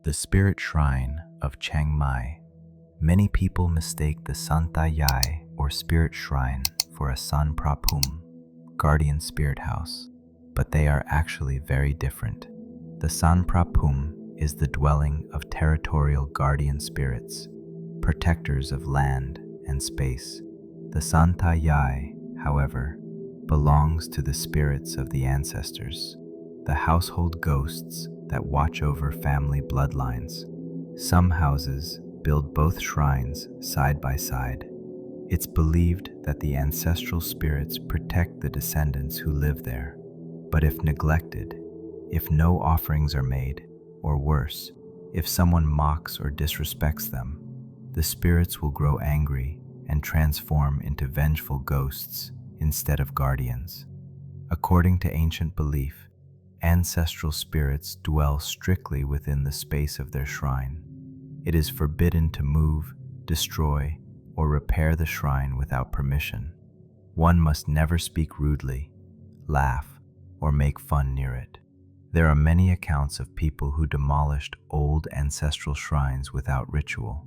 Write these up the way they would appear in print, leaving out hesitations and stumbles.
The Spirit Shrine of Chiang Mai. Many people mistake the San Ta Yai or Spirit Shrine for a Phra Phum, guardian spirit house, but they are actually very different. The Phra Phum is the dwelling of territorial guardian spirits, protectors of land and space. The San Ta Yai, however, belongs to the spirits of the ancestors, the household ghosts that watch over family bloodlines. Some houses build both shrines side by side. It's believed that the ancestral spirits protect the descendants who live there. But if neglected, if no offerings are made, or worse, if someone mocks or disrespects them, the spirits will grow angry and transform into vengeful ghosts instead of guardians. According to ancient belief, ancestral spirits dwell strictly within the space of their shrine. It is forbidden to move, destroy, or repair the shrine without permission. One must never speak rudely, laugh, or make fun near it. There are many accounts of people who demolished old ancestral shrines without ritual.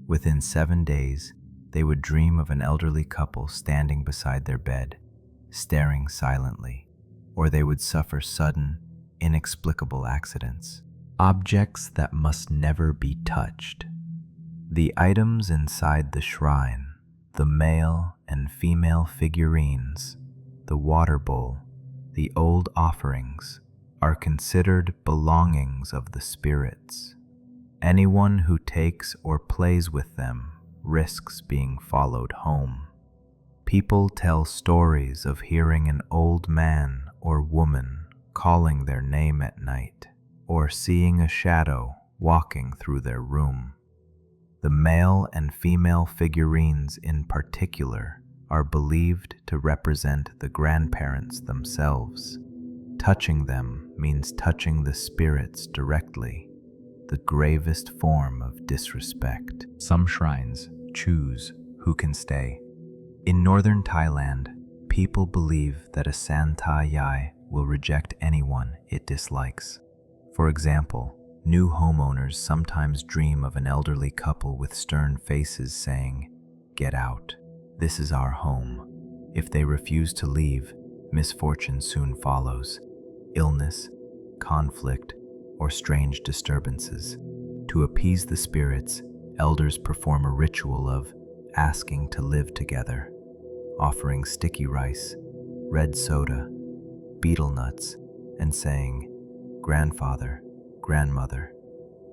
Within 7 days, they would dream of an elderly couple standing beside their bed, staring silently, or they would suffer sudden, inexplicable accidents. Objects that must never be touched. The items inside the shrine, the male and female figurines, the water bowl, the old offerings, are considered belongings of the spirits. Anyone who takes or plays with them risks being followed home. People tell stories of hearing an old man or woman calling their name at night, or seeing a shadow walking through their room. The male and female figurines in particular are believed to represent the grandparents themselves. Touching them means touching the spirits directly, the gravest form of disrespect. Some shrines choose who can stay. In Northern Thailand, people believe that a San Ta Yai will reject anyone it dislikes. For example, new homeowners sometimes dream of an elderly couple with stern faces saying, "Get out, this is our home." If they refuse to leave, misfortune soon follows: illness, conflict, or strange disturbances. To appease the spirits, elders perform a ritual of asking to live together, offering sticky rice, red soda, betel nuts, and saying, "Grandfather, grandmother,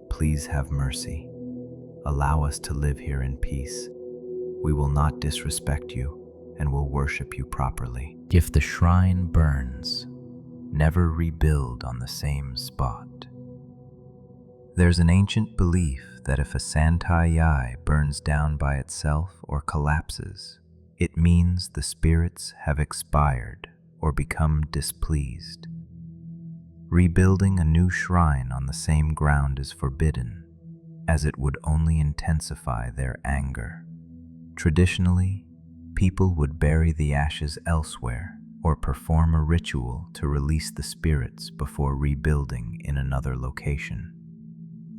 please have mercy. Allow us to live here in peace. We will not disrespect you and will worship you properly." If the shrine burns, never rebuild on the same spot. There's an ancient belief that if a San Ta Yai burns down by itself or collapses, it means the spirits have expired or become displeased. Rebuilding a new shrine on the same ground is forbidden, as it would only intensify their anger. Traditionally, people would bury the ashes elsewhere or perform a ritual to release the spirits before rebuilding in another location.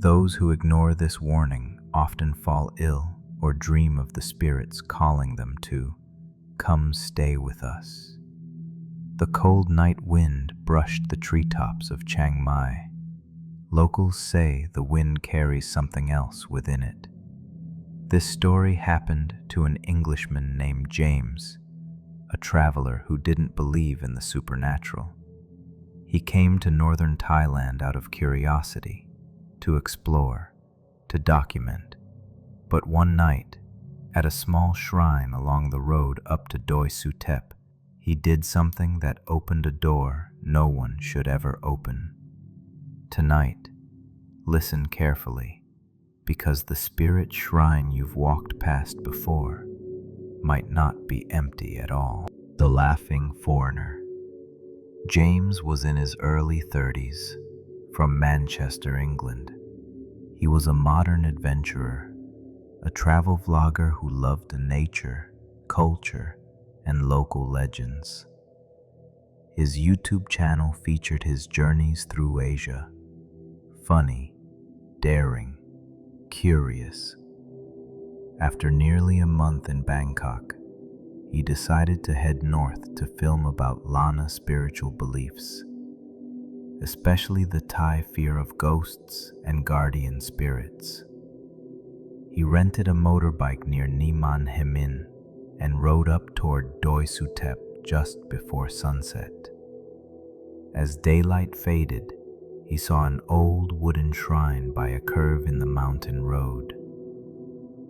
Those who ignore this warning often fall ill or dream of the spirits calling them to come stay with us. The cold night wind brushed the treetops of Chiang Mai. Locals say the wind carries something else within it. This story happened to an Englishman named James, a traveler who didn't believe in the supernatural. He came to Northern Thailand out of curiosity, to explore, to document. But one night, at a small shrine along the road up to Doi Suthep, he did something that opened a door no one should ever open. Tonight, listen carefully, because the spirit shrine you've walked past before might not be empty at all. The Laughing Foreigner. James was in his early 30s, from Manchester, England. He was a modern adventurer, a travel vlogger who loved nature, culture, and local legends. His YouTube channel featured his journeys through Asia, funny, daring, curious. After nearly a month in Bangkok, he decided to head north to film about Lanna spiritual beliefs, especially the Thai fear of ghosts and guardian spirits. He rented a motorbike near Niman Hemin and rode up toward Doi Suthep just before sunset. As daylight faded, he saw an old wooden shrine by a curve in the mountain road.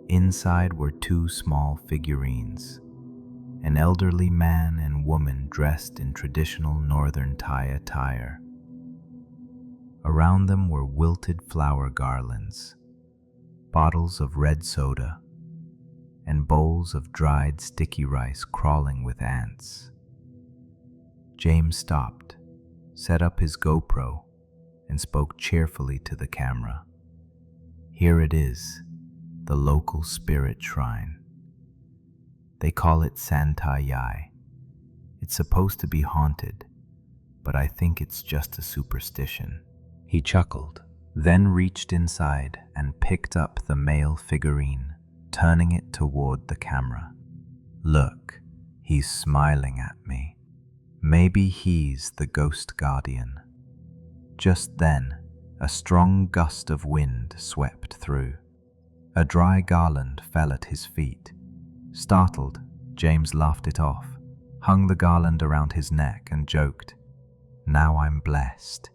Inside were two small figurines, an elderly man and woman dressed in traditional Northern Thai attire. Around them were wilted flower garlands, bottles of red soda, and bowls of dried sticky rice crawling with ants. James stopped, set up his GoPro, and spoke cheerfully to the camera. Here it is, the local spirit shrine. They call it San Ta Yai. It's supposed to be haunted, but I think it's just a superstition. He chuckled, then reached inside and picked up the male figurine, turning it toward the camera. Look, he's smiling at me. Maybe he's the ghost guardian. Just then, a strong gust of wind swept through. A dry garland fell at his feet. Startled, James laughed it off, hung the garland around his neck and joked, "Now I'm blessed.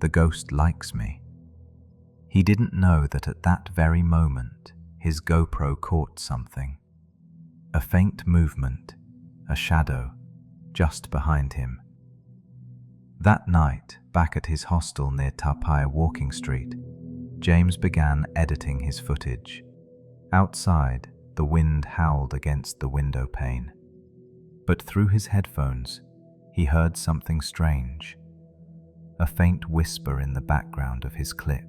The ghost likes me." He didn't know that at that very moment, his GoPro caught something. A faint movement, a shadow, just behind him. That night, back at his hostel near Ta Pai Walking Street, James began editing his footage. Outside, the wind howled against the window pane. But through his headphones, he heard something strange. A faint whisper in the background of his clip.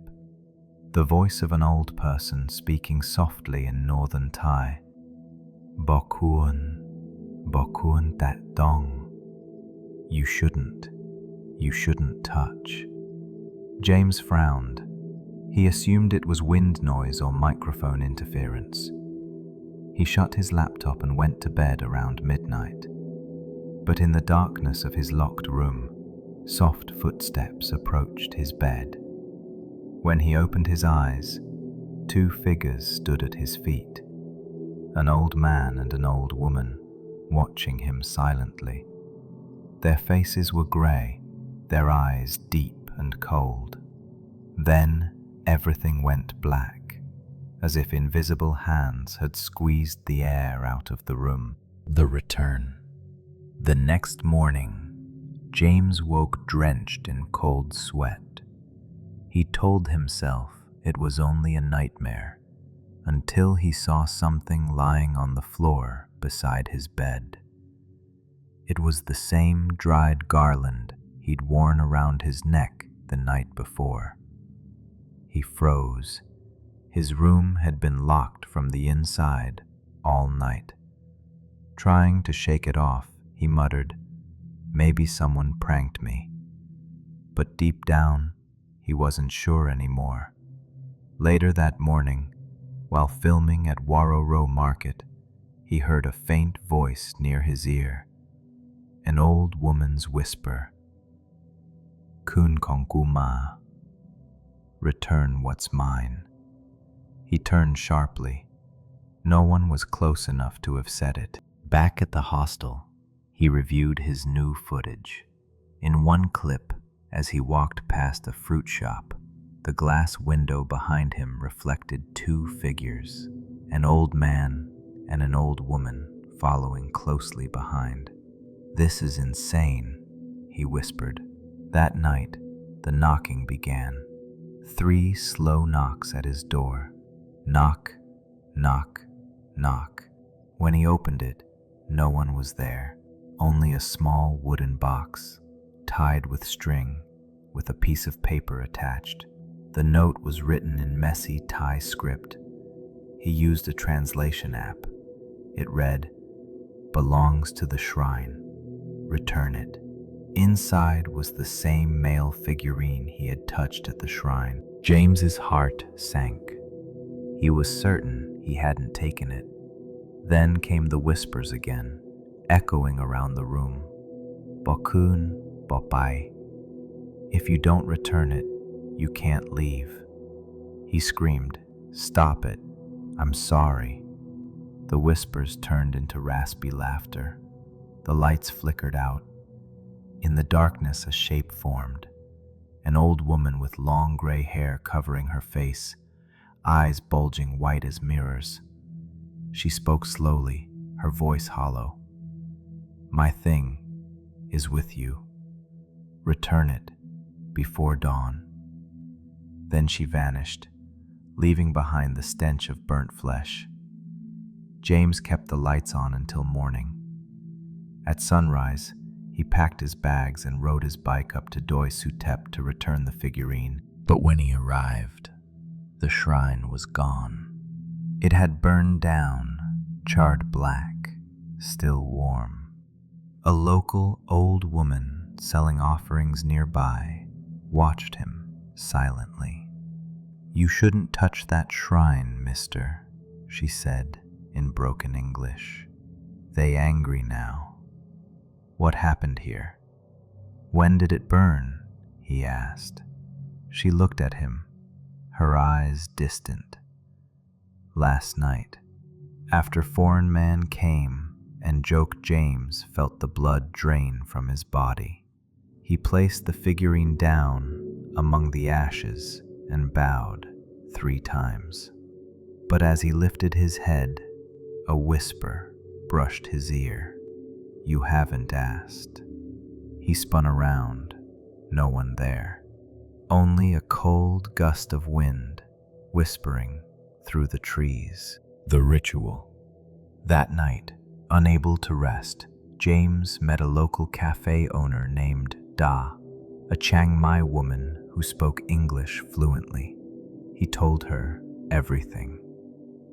The voice of an old person speaking softly in Northern Thai. Bokuan, bokuan that dong. You shouldn't touch. James frowned. He assumed it was wind noise or microphone interference. He shut his laptop and went to bed around midnight. But in the darkness of his locked room, soft footsteps approached his bed. When he opened his eyes, two figures stood at his feet, an old man and an old woman, watching him silently. Their faces were grey, their eyes deep and cold. Then everything went black, as if invisible hands had squeezed the air out of the room. The return. The next morning, James woke drenched in cold sweat. He told himself it was only a nightmare, until he saw something lying on the floor beside his bed. It was the same dried garland he'd worn around his neck the night before. He froze. His room had been locked from the inside all night. Trying to shake it off, he muttered, "Maybe someone pranked me." But deep down, he wasn't sure anymore. Later that morning, while filming at Waroro Market, he heard a faint voice near his ear, an old woman's whisper, "Kun kongku ma, return what's mine." He turned sharply. No one was close enough to have said it. Back at the hostel, he reviewed his new footage. In one clip, as he walked past a fruit shop, the glass window behind him reflected two figures, an old man and an old woman following closely behind. "This is insane," he whispered. That night, the knocking began. 3 slow knocks at his door. Knock, knock, knock. When he opened it, no one was there, only a small wooden box, tied with string, with a piece of paper attached. The note was written in messy Thai script. He used a translation app. It read, "Belongs to the shrine. Return it. Inside was the same male figurine he had touched at the shrine. James's heart sank. He was certain he hadn't taken it. Then came the whispers again, echoing around the room. Bokun, Bopai. If you don't return it, you can't leave. He screamed, "Stop it. I'm sorry." The whispers turned into raspy laughter. The lights flickered out. In the darkness, a shape formed. An old woman with long gray hair covering her face, eyes bulging white as mirrors. She spoke slowly, her voice hollow. "My thing is with you. Return it before dawn." Then she vanished, leaving behind the stench of burnt flesh. James kept the lights on until morning. At sunrise, he packed his bags and rode his bike up to Doi Suthep to return the figurine. But when he arrived, the shrine was gone. It had burned down, charred black, still warm. A local old woman selling offerings nearby watched him silently. "You shouldn't touch that shrine, mister," she said in broken English. "They angry now." "What happened here? When did it burn?" he asked. She looked at him, her eyes distant. "Last night, after foreign man came and Joke James felt the blood drain from his body. He placed the figurine down among the ashes and bowed 3 times. But as he lifted his head, a whisper brushed his ear. "You haven't asked." He spun around, no one there. Only a cold gust of wind whispering through the trees. The ritual. That night, unable to rest, James met a local cafe owner named Da, a Chiang Mai woman who spoke English fluently. He told her everything.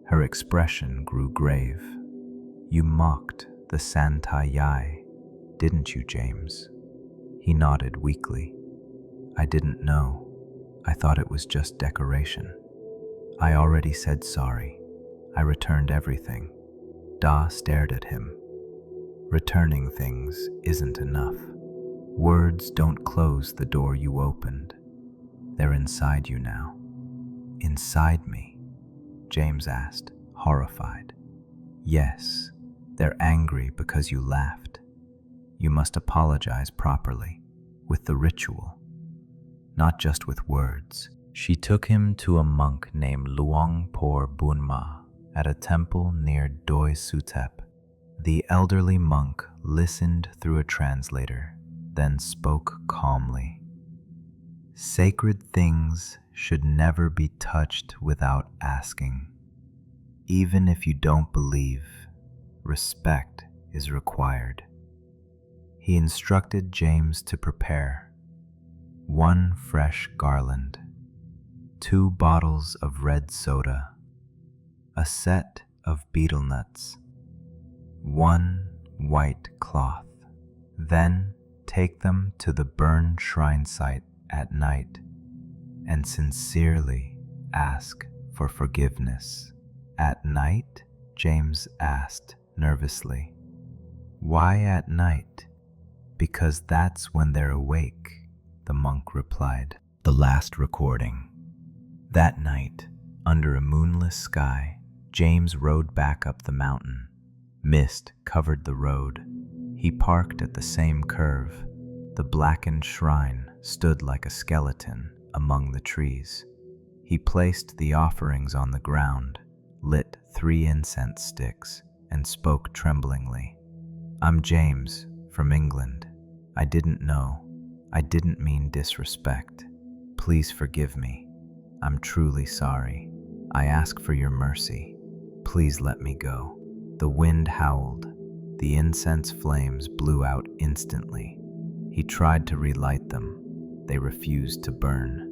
Her expression grew grave. "You mocked the San Ta Yai, didn't you, James?" He nodded weakly. "I didn't know. I thought it was just decoration. I already said sorry. I returned everything." Da stared at him. "Returning things isn't enough. Words don't close the door you opened. They're inside you now." "Inside me?" James asked, horrified. "Yes, they're angry because you laughed. You must apologize properly, with the ritual, not just with words." She took him to a monk named Luang Por Bunma at a temple near Doi Suthep. The elderly monk listened through a translator, then spoke calmly. "Sacred things should never be touched without asking. Even if you don't believe, respect is required." He instructed James to prepare 1 fresh garland, 2 bottles of red soda, a set of betel nuts, 1 white cloth. Then take them to the burned shrine site at night and sincerely ask for forgiveness. "At night?" James asked nervously. "Why at night?" "Because that's when they're awake," the monk replied. The last recording. That night, under a moonless sky, James rode back up the mountain. Mist covered the road. He parked at the same curve. The blackened shrine stood like a skeleton among the trees. He placed the offerings on the ground, lit 3 incense sticks, and spoke tremblingly. "I'm James, from England. I didn't know. I didn't mean disrespect. Please forgive me. I'm truly sorry. I ask for your mercy. Please let me go." The wind howled. The incense flames blew out instantly. He tried to relight them. They refused to burn.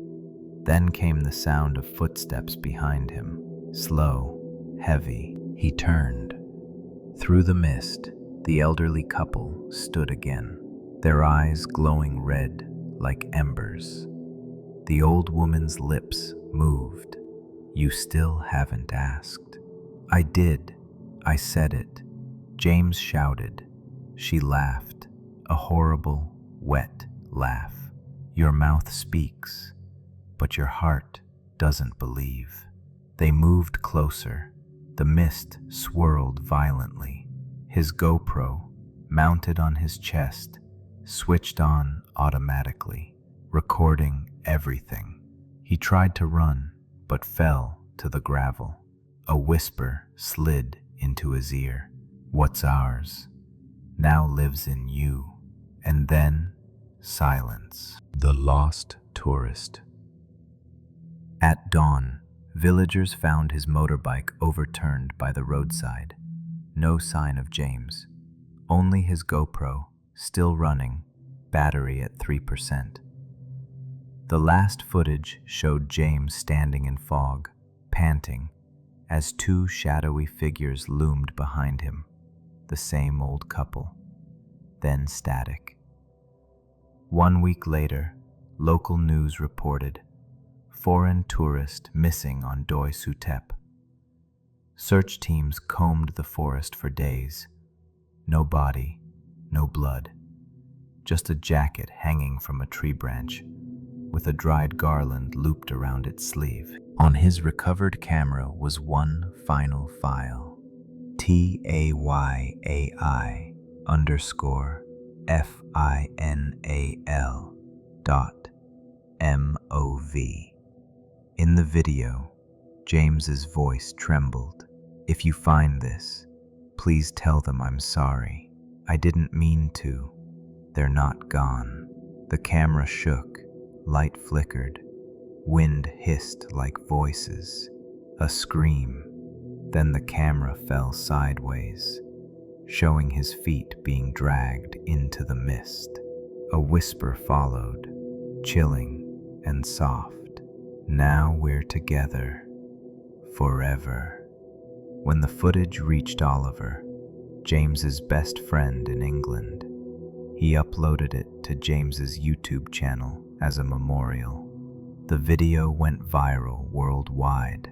Then came the sound of footsteps behind him, slow, heavy. He turned. Through the mist, the elderly couple stood again. their eyes glowing red like embers. The old woman's lips moved. "You still haven't asked." "I did. I said it." James shouted. She laughed, a horrible, wet laugh. "Your mouth speaks, but your heart doesn't believe." They moved closer. The mist swirled violently. His GoPro, mounted on his chest, switched on automatically, recording everything. He tried to run, but fell to the gravel. A whisper slid into his ear. "What's ours now lives in you." And then silence. The lost tourist. At dawn, villagers found his motorbike overturned by the roadside. No sign of James. Only his GoPro, still running, battery at 3%. The last footage showed James standing in fog, panting, as two shadowy figures loomed behind him. The same old couple. Then static. 1 week later, local news reported foreign tourist missing on Doi Suthep. Search teams combed the forest for days. No body, no blood. Just a jacket hanging from a tree branch, with a dried garland looped around its sleeve. On his recovered camera was one final file. TAYI_FINAL.MOV. In the video, James's voice trembled. "If you find this, please tell them I'm sorry. I didn't mean to. They're not gone." The camera shook, light flickered, wind hissed like voices. A scream. Then the camera fell sideways, showing his feet being dragged into the mist. A whisper followed, chilling and soft. "Now we're together. Forever." When the footage reached Oliver, James's best friend in England, he uploaded it to James's YouTube channel as a memorial. The video went viral worldwide.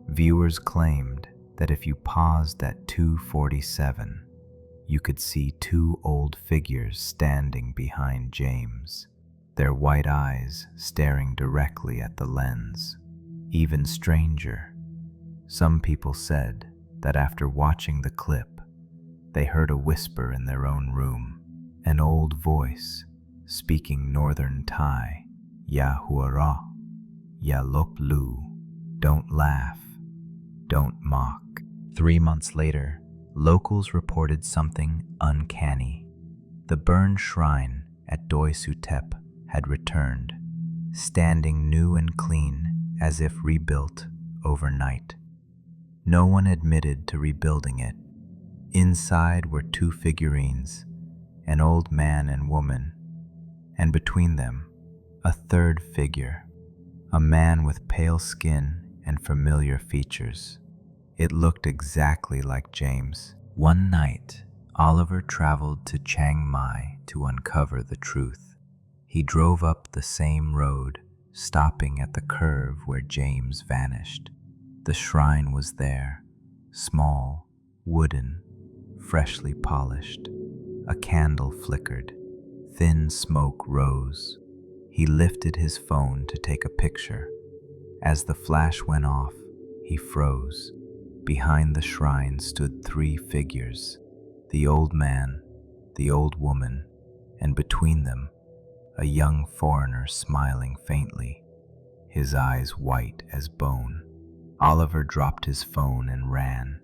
Viewers claimed that if you paused at 2:47, you could see two old figures standing behind James, their white eyes staring directly at the lens. Even stranger, some people said that after watching the clip, they heard a whisper in their own room, an old voice speaking Northern Thai. "Ya huara, ya lop lu." Don't laugh, don't mock. 3 months later, locals reported something uncanny. The burned shrine at Doi Suthep had returned, standing new and clean as if rebuilt overnight. No one admitted to rebuilding it. Inside were two figurines, an old man and woman, and between them, a third figure, a man with pale skin and familiar features. It looked exactly like James. One night, Oliver traveled to Chiang Mai to uncover the truth. He drove up the same road, stopping at the curve where James vanished. The shrine was there, small, wooden, freshly polished. A candle flickered. Thin smoke rose. He lifted his phone to take a picture. As the flash went off, he froze. Behind the shrine stood three figures, the old man, the old woman, and between them, a young foreigner smiling faintly, his eyes white as bone. Oliver dropped his phone and ran.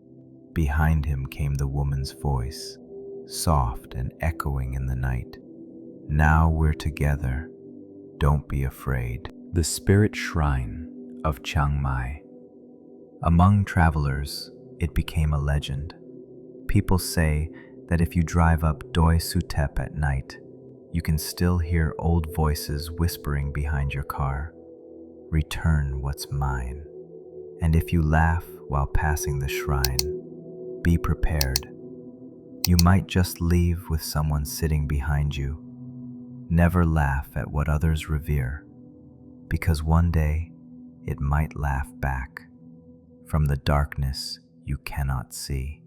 Behind him came the woman's voice, soft and echoing in the night. "Now we're together. Don't be afraid." The Spirit Shrine of Chiang Mai. Among travelers, it became a legend. People say that if you drive up Doi Suthep at night, you can still hear old voices whispering behind your car, "Return what's mine." And if you laugh while passing the shrine, be prepared. You might just leave with someone sitting behind you, Never laugh at what others revere, because one day it might laugh back from the darkness you cannot see.